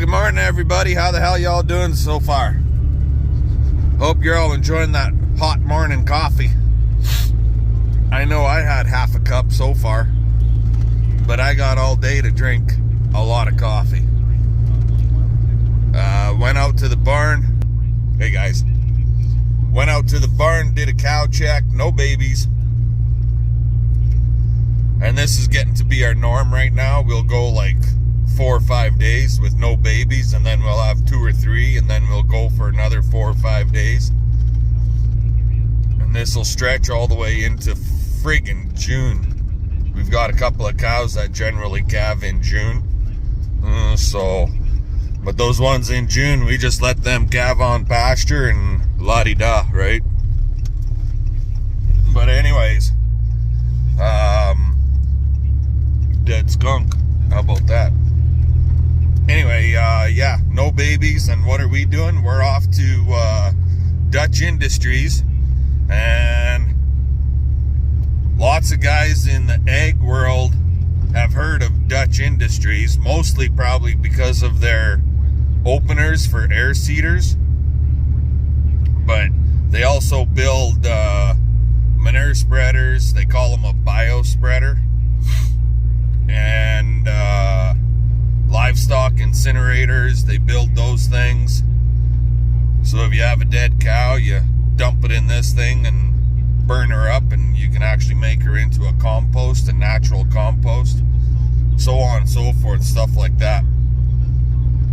Good morning, everybody. How the hell y'all doing so far? Hope you're all enjoying that hot morning coffee. I know I had half a cup so far, but I got all day to drink a lot of coffee. Went out to the barn. Hey guys. Went out to the barn, did a cow check, no babies. And this is getting to be our norm right now. We'll go like 4 or 5 days with no babies, and then we'll have 2 or 3, and then we'll go for another 4 or 5 days. And this will stretch all the way into friggin' June. We've got a couple of cows that generally calve in June. But those ones in June, we just let them calve on pasture and la-di-da, right? But anyways, dead skunk. How about that? Anyway, yeah, no babies, and what are we doing? We're off to Dutch Industries, and lots of guys in the egg world have heard of Dutch Industries, mostly probably because of their openers for air seeders, but they also build manure spreaders. They call them a bio spreader, and livestock incinerators. They build those things. So if you have a dead cow, you dump it in this thing and burn her up, and you can actually make her into a compost, a natural compost, so on and so forth, stuff like that.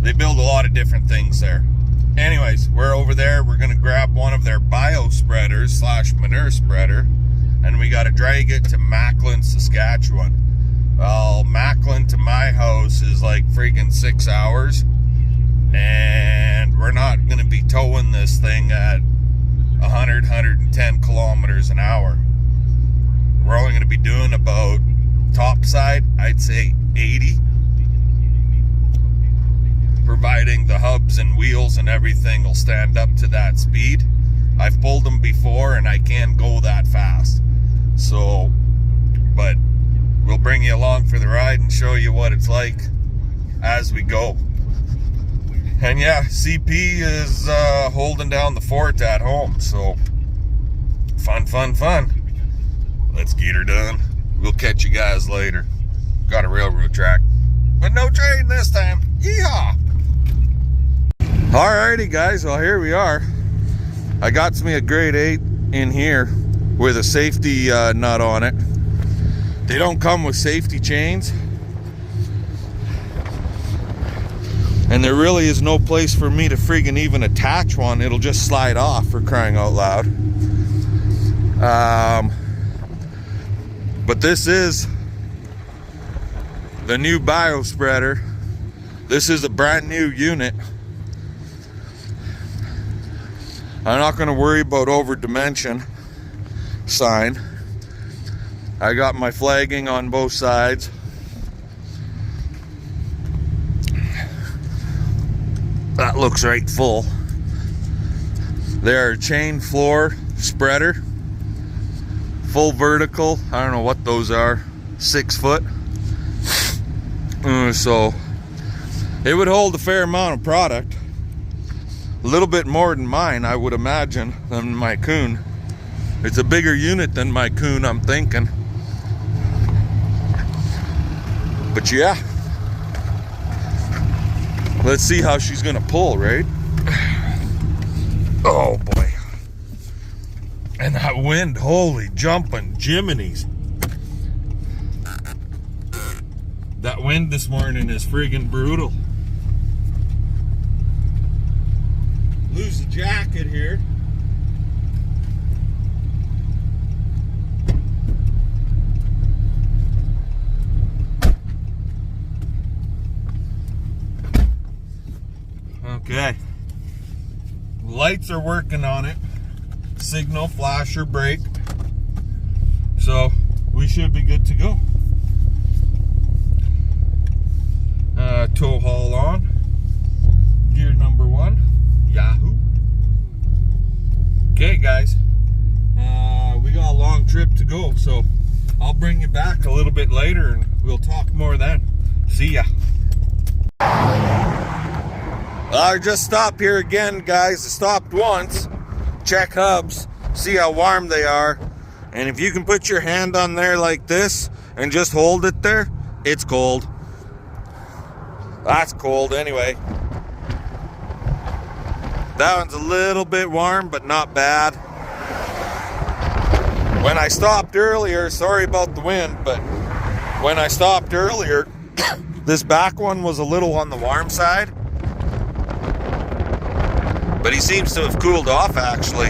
They build a lot of different things there. Anyways, we're over there. We're going to grab one of their bio spreaders / manure spreader, and we got to drag it to Macklin, Saskatchewan. Well, Macklin to my house is like freaking 6 hours, and we're not going to be towing this thing at 100, 110 kilometers an hour. We're only going to be doing about topside, I'd say 80, providing the hubs and wheels and everything will stand up to that speed. I've pulled them before and I can't go that fast. So, but we'll bring you along for the ride and show you what it's like as we go. And yeah, CP is holding down the fort at home, so fun. Let's get her done. We'll catch you guys later. Got a railroad track, but no train this time. Yeehaw! Alrighty guys, well here we are. I got me a grade 8 in here with a safety nut on it. They don't come with safety chains, and there really is no place for me to friggin' even attach one. It'll just slide off, for crying out loud. But this is the new bio spreader. This is a brand new unit. I'm not going to worry about over dimension sign. I got my flagging on both sides. That looks right full. They're a chain floor spreader, full vertical. I don't know what those are, 6 foot. So it would hold a fair amount of product. A little bit more than mine, I would imagine, than my Coon. It's a bigger unit than my Coon, I'm thinking. But yeah, let's see how she's gonna pull, right? Oh boy. And that wind, holy jumping jiminies. That wind this morning is friggin' brutal. Lose the jacket here. Okay. Lights are working on it. Signal, flasher, brake. So we should be good to go. Tow haul on. Gear number 1. Yahoo. Okay guys, we got a long trip to go, so I'll bring you back a little bit later and we'll talk more then. See ya. I just stopped here again, guys. I stopped once, check hubs, see how warm they are. And if you can put your hand on there like this and just hold it there, it's cold. That's cold anyway. That one's a little bit warm, but not bad. When I stopped earlier, sorry about the wind, but when I stopped earlier, this back one was a little on the warm side. But he seems to have cooled off, actually.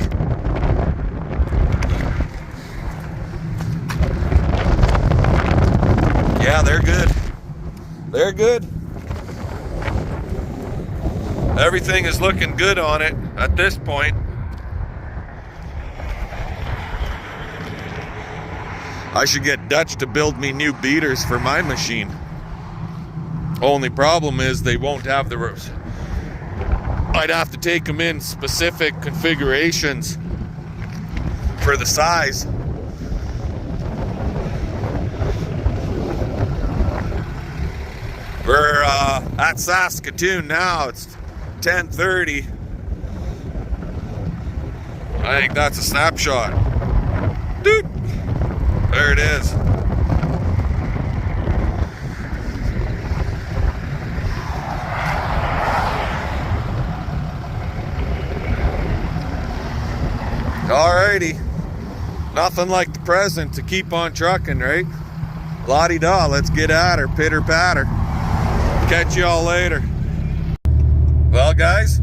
Yeah, they're good. They're good. Everything is looking good on it at this point. I should get Dutch to build me new beaters for my machine. Only problem is they won't have the roofs. I'd have to take them in specific configurations for the size. We're at Saskatoon now. It's 10:30. I think that's a snapshot. Dude, there it is. Alrighty, nothing like the present to keep on trucking, right? La-di-da, let's get at her, pitter patter. Catch y'all later. Well, guys,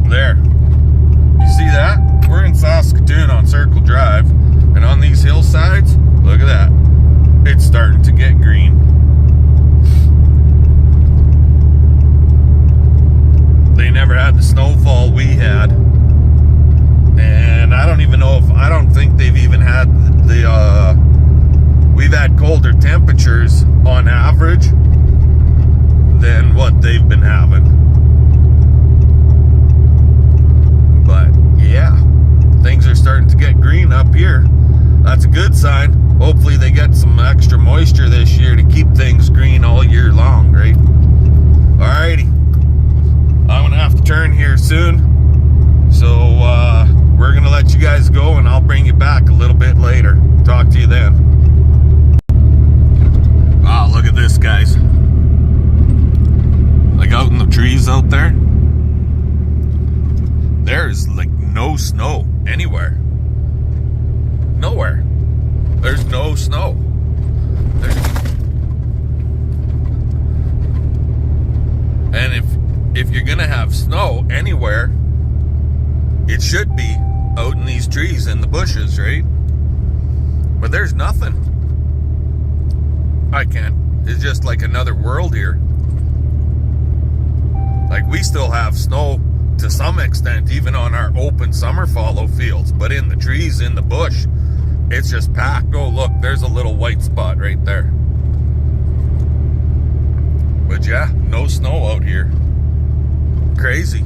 there, you see that? We're in Saskatoon on Circle Drive, and on these hillsides, look at that, it's starting to get green. They never had the snowfall we had, and I don't even know if, I don't think they've even had we've had colder temperatures on average than what they've been having. But yeah, things are starting to get green up here. That's a good sign. Hopefully they get some extra moisture this year to keep things green all year long, right? Alrighty. I'm gonna have to turn here soon, so we're gonna let you guys go, and I'll bring you back a little bit later. Talk to you then. Wow, look at this, guys. Like out in the trees out there, there's like no snow anywhere. Nowhere. There's no snow. And if you're gonna have snow anywhere, it should be out in these trees and the bushes, right? But there's nothing. I can't. It's just like another world here. Like, we still have snow to some extent, even on our open summer fallow fields, but in the trees, in the bush, it's just packed. Oh, look, there's a little white spot right there. But yeah, no snow out here. Crazy.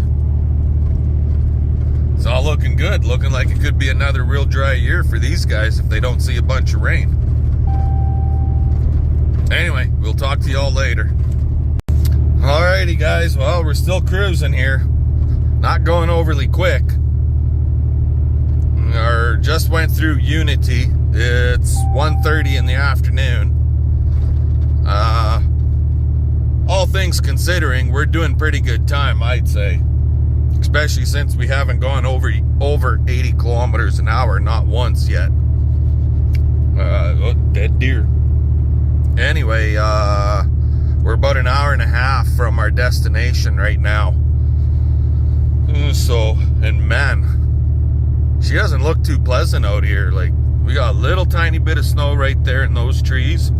It's all looking good. Looking like it could be another real dry year for these guys if they don't see a bunch of rain. Anyway, we'll talk to y'all later. Alrighty, guys. Well, we're still cruising here. Not going overly quick. Just went through Unity. It's 1:30 in the afternoon. All things considering, we're doing pretty good time, I'd say. Especially since we haven't gone over 80 kilometers an hour, not once yet. Dead deer. Anyway, we're about an hour and a half from our destination right now. So, and man, she doesn't look too pleasant out here. Like, we got a little tiny bit of snow right there in those trees.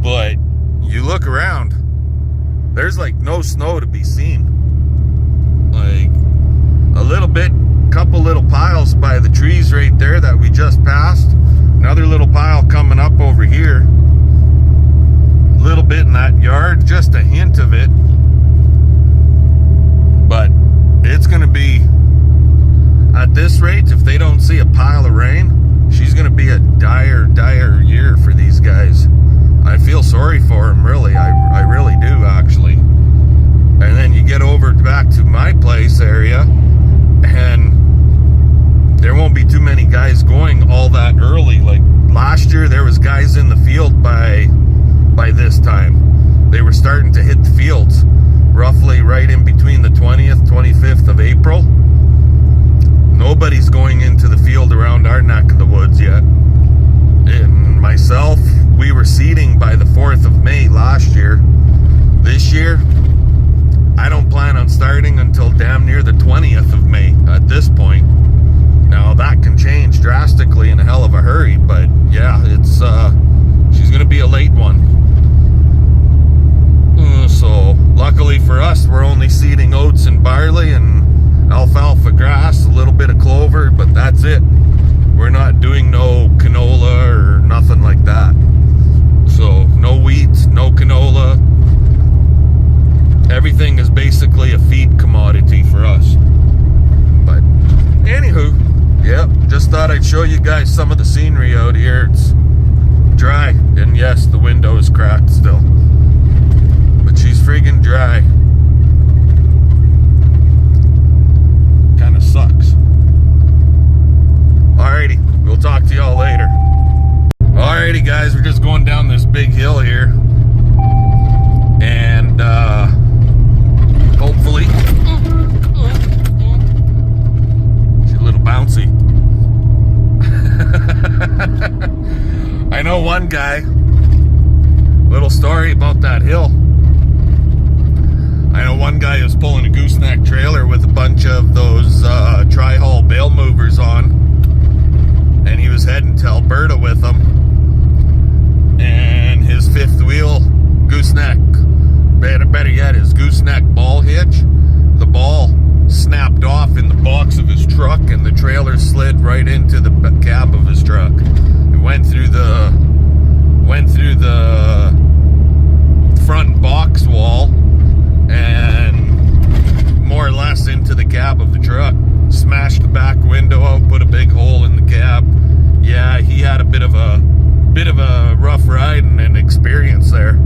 But you look around, there's like no snow to be seen. Like, a little bit, couple little piles by the trees right there that we just passed. Another little pile coming up over here. A little bit in that yard, just a hint of it. But it's gonna be, at this rate, if they don't see a pile of rain, she's gonna be a dire year for these guys. I feel sorry for him, really. I really do, actually. And then you get over back to my place area, and there won't be too many guys going all that early. Like last year, there was guys in the field by this time. They were starting to hit the fields roughly right in between the 20th, 25th of April. Nobody's going into the field around our neck of the woods yet. And myself, we were seeding by the 4th of May last year. This year, I don't plan on starting until damn near the 20th of May at this point. Now that can change drastically in a hell of a hurry, but yeah, it's she's gonna be a late one. So luckily for us, we're only seeding oats and barley and alfalfa grass, a little bit of clover, but that's it. We're not doing no canola or nothing like that. So no wheat, no canola. Everything is basically a feed commodity for us. But anywho, yeah, just thought I'd show you guys some of the scenery out here. It's dry, and yes, the window is cracked still, but she's friggin' dry. Kinda sucks. Alrighty, we'll talk to y'all later. Alrighty guys, we're just going down this big hill here, and hopefully she's a little bouncy. I know one guy, little story about that hill. I know one guy who's pulling a gooseneck trailer with a bunch of those tri-hull bale movers on, and he was heading to Alberta with them, and his fifth wheel gooseneck, better yet, his gooseneck ball hitch, the ball snapped off in the box of his truck, and the trailer slid right into the cab of his truck. It went through the front box wall and more or less into the cab of the truck. Smashed the back window out, put a big hole in the cab. Yeah, he had a bit of a rough ride and an experience there.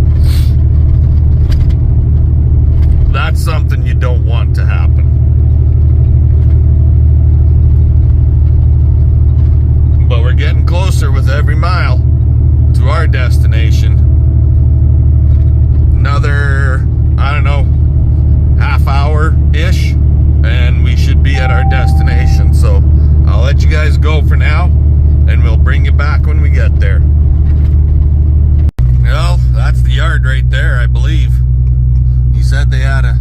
That's something you don't want to happen. But we're getting closer with every mile to our destination. Another, I don't know, half hour-ish, and we should be at our destination. So I'll let you guys go for now, and we'll bring you back when we get there. Well, that's the yard right there, I believe. He said they had a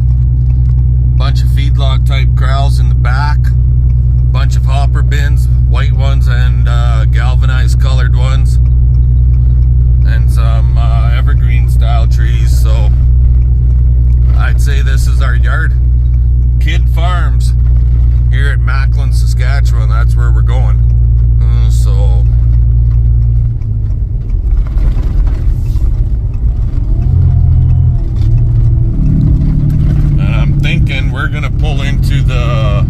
bunch of feedlot type corrals in the back, a bunch of hopper bins, white ones and galvanized colored ones, and some evergreen style trees. So I'd say this is our yard. Kid Farms here at Macklin, Saskatchewan. That's where we're going. So thinking we're gonna pull into the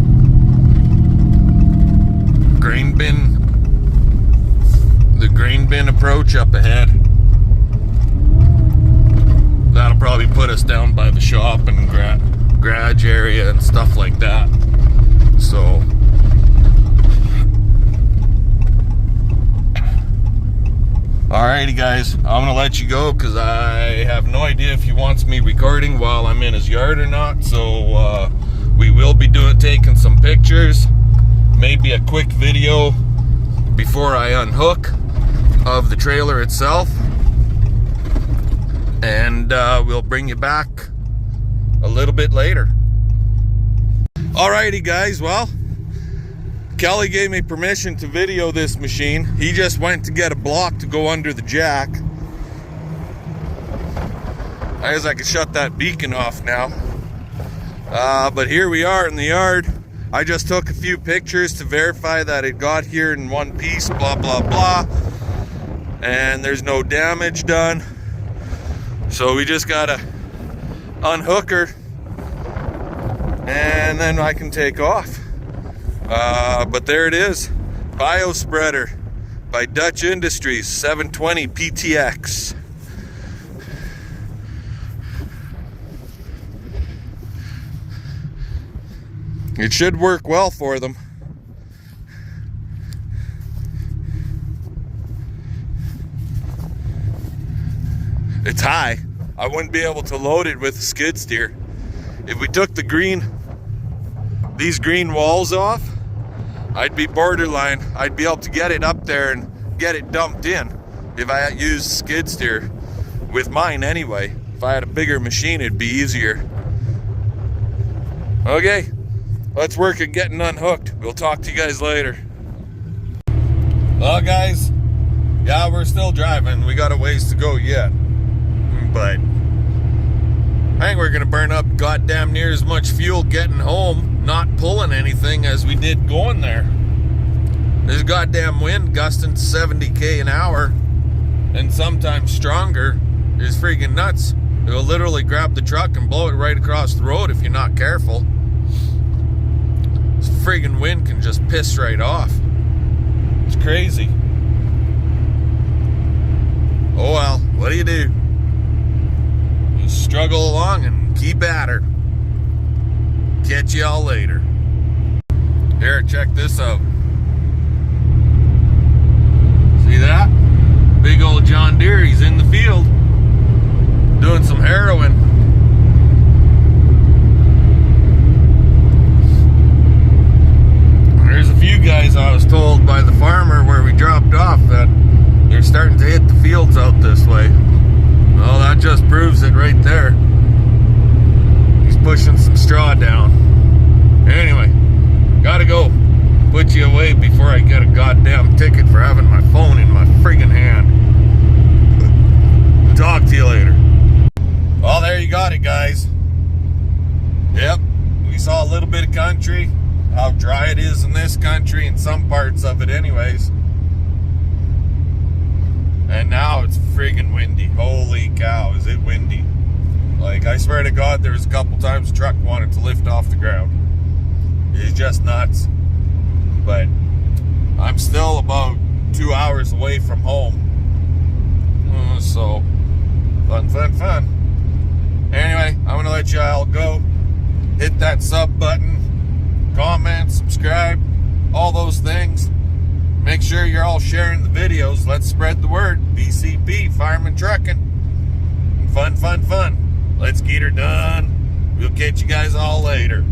grain bin approach up ahead. That'll probably put us down by the shop and garage area and stuff like that. So alrighty guys, I'm gonna let you go because I have no idea if he wants me recording while I'm in his yard or not. So we will be taking some pictures, maybe a quick video before I unhook of the trailer itself, and we'll bring you back a little bit later. Alrighty guys, well, Kelly gave me permission to video this machine. He just went to get a block to go under the jack. I guess I could shut that beacon off now. But here we are in the yard. I just took a few pictures to verify that it got here in one piece, blah, blah, blah. And there's no damage done. So we just gotta unhook her, and then I can take off. But there it is, Biospreader by Dutch Industries, 720 PTX. It should work well for them. It's high. I wouldn't be able to load it with a skid steer. If we took these green walls off, I'd be borderline. I'd be able to get it up there and get it dumped in if I used skid steer with mine anyway. If I had a bigger machine, it'd be easier. Okay, let's work at getting unhooked. We'll talk to you guys later. Well, guys, yeah, we're still driving. We got a ways to go yet, but I think we're gonna burn up goddamn near as much fuel getting home, not pulling anything, as we did going there. This goddamn wind gusting 70k an hour, and sometimes stronger, is freaking nuts. It will literally grab the truck and blow it right across the road if you're not careful. This friggin' wind can just piss right off. It's crazy. Oh well, what do? You struggle along and keep at her. Catch y'all later. Here, check this out. See that? Big old John Deere, he's in the field doing some heroin. There's a few guys, I was told by the farmer where we dropped off, that they're starting to hit the fields out this way. Well, that just proves it right there. He's pushing some straw down. Anyway, gotta go. Put you away before I get a goddamn ticket for having my phone in my friggin' hand. Talk to you later. Well, there you got it, guys. Yep, we saw a little bit of country, how dry it is in this country, in some parts of it anyways. And now it's friggin' windy. Holy cow, is it windy. Like, I swear to God, there was a couple times the truck wanted to lift off the ground. It's just nuts. But I'm still about 2 hours away from home. So, fun. Anyway, I'm going to let y'all go. Hit that sub button, comment, subscribe, all those things. Make sure you're all sharing the videos. Let's spread the word. BCP, Fireman Trucking. Fun. Let's get her done. We'll catch you guys all later.